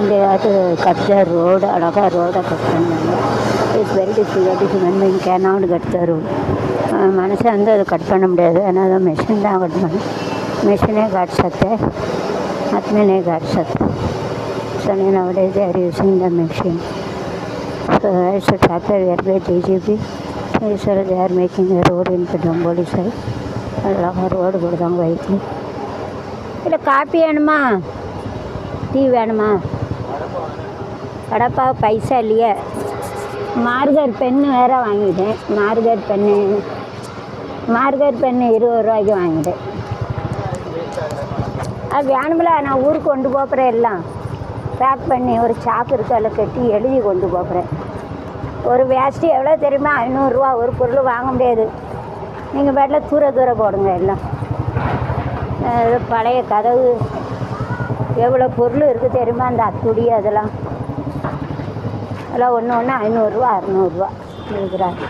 எங்கேயாவது கட்டுற ரோடு அழகாக ரோடை கட்டுறாங்க. இட்ஸ் வெரி டிஃபிகல்ட் மெயின் கேனாவது கட்டுற ரோடு. மனுஷன் வந்து அதை கட் பண்ண முடியாது. ஏன்னா அதை மிஷின் தான் கட் பண்ணணும். मशीनें काट सकते हैं, हाथ में नहीं काट सकते. So nowadays they are using the machine. So it's a tractor here by DGP. So they are making a road in Pedamboli side. அழகாக ரோடு கொடுத்தாங்க வைத்து. இல்லை காப்பி வேணுமா, டீ வேணுமா? கடப்பா பைசா இல்லையே. மார்கர் பென்னு வேறு வாங்கிட்டேன். மார்கர் பென்னு 20 ரூபாய்க்கு வாங்கிட்டேன். அது வேணுமில்ல, நான் ஊருக்கு கொண்டு போகிறேன். எல்லாம் பேக் பண்ணி ஒரு சாக்கு இருக்கு, அதில் கட்டி எழுதி கொண்டு போகிறேன். ஒரு வேஷ்டி எவ்வளோ தெரியுமா? 500 ரூபா. ஒரு பொருள் வாங்க முடியாது. நீங்கள் பேட்டில் தூர போடுங்க. எல்லாம் பழைய கதவு எவ்வளோ பொருள் இருக்குது தெரியுமா? அந்த அத்துடி அதெல்லாம் ஒன்று 500 ரூபா 600 ரூபா இருக்கிறாங்க.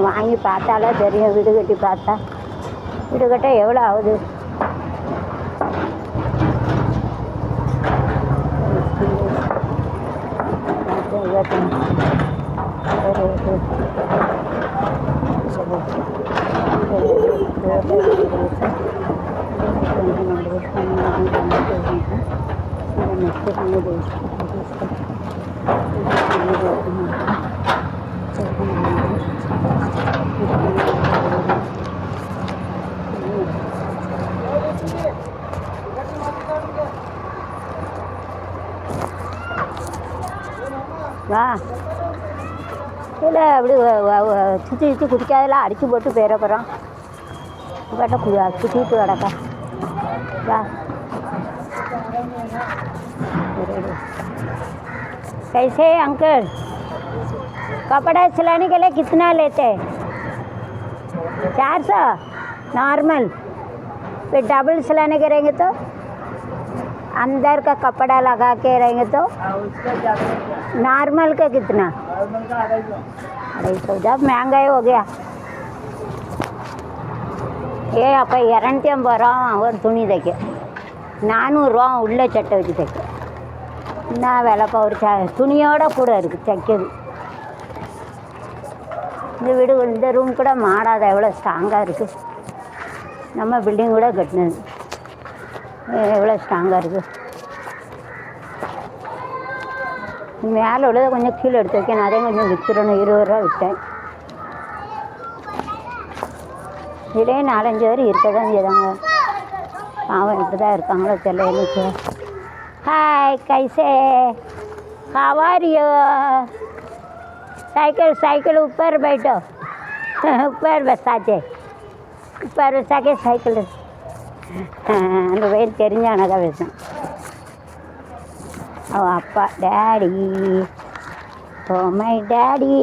வாங்கி பார்த்தாலே தெரியும். வீடு கட்டி பார்த்தா வீடு கட்ட எவ்வளோ ஆகுது. வா இல்லை அப்படி சுற்றி குடிக்காதெல்லாம் அடித்து போட்டு போயிட போகிறோம். கேட்ட சுற்றிட்டு கிடக்கா. வா कैसे अंकल कपड़ा सिलाने के लिए कितना लेते हैं? 400 नॉर्मल. फिर डबल सिलाने के रहेंगे तो अंदर का कपड़ा लगा के रहेंगे तो नॉर्मल का कितना? 250. जब महंगाई हो गया. ஏ அப்போ 250 ரூபா ஒரு துணி தைக்க, 400 ரூபா உள்ள சட்டை வச்சு தைக்க. என்ன விலைப்பா? ஒரு துணியோட கூட இருக்குது தைக்கிறது. இந்த வீடு இந்த ரூம் கூட மாறாத எவ்வளோ ஸ்ட்ராங்காக இருக்குது. நம்ம பில்டிங் கூட கட்டினது எவ்வளோ ஸ்ட்ராங்காக இருக்குது. மேலே உள்ளதை கொஞ்சம் கீழே எடுத்து வைக்கணும். அதையும் கொஞ்சம் விற்கிறணும். 20 ரூபா விற்றேன். இதே 4-5 பேர் இருக்க தான் செய்தாங்க. பாவம் இப்படி தான் இருக்காங்களோ தெரியல எனக்கு. हाय कैसे हाउ आर यू? साइकिल ऊपर बैठो. ऊपर बसाचे ऊपर बसा के साइकिल அந்த பேர் தெரிஞ்சானக்கா பேசும். அவன் அப்பா டேடி, ஓ மை டேடி.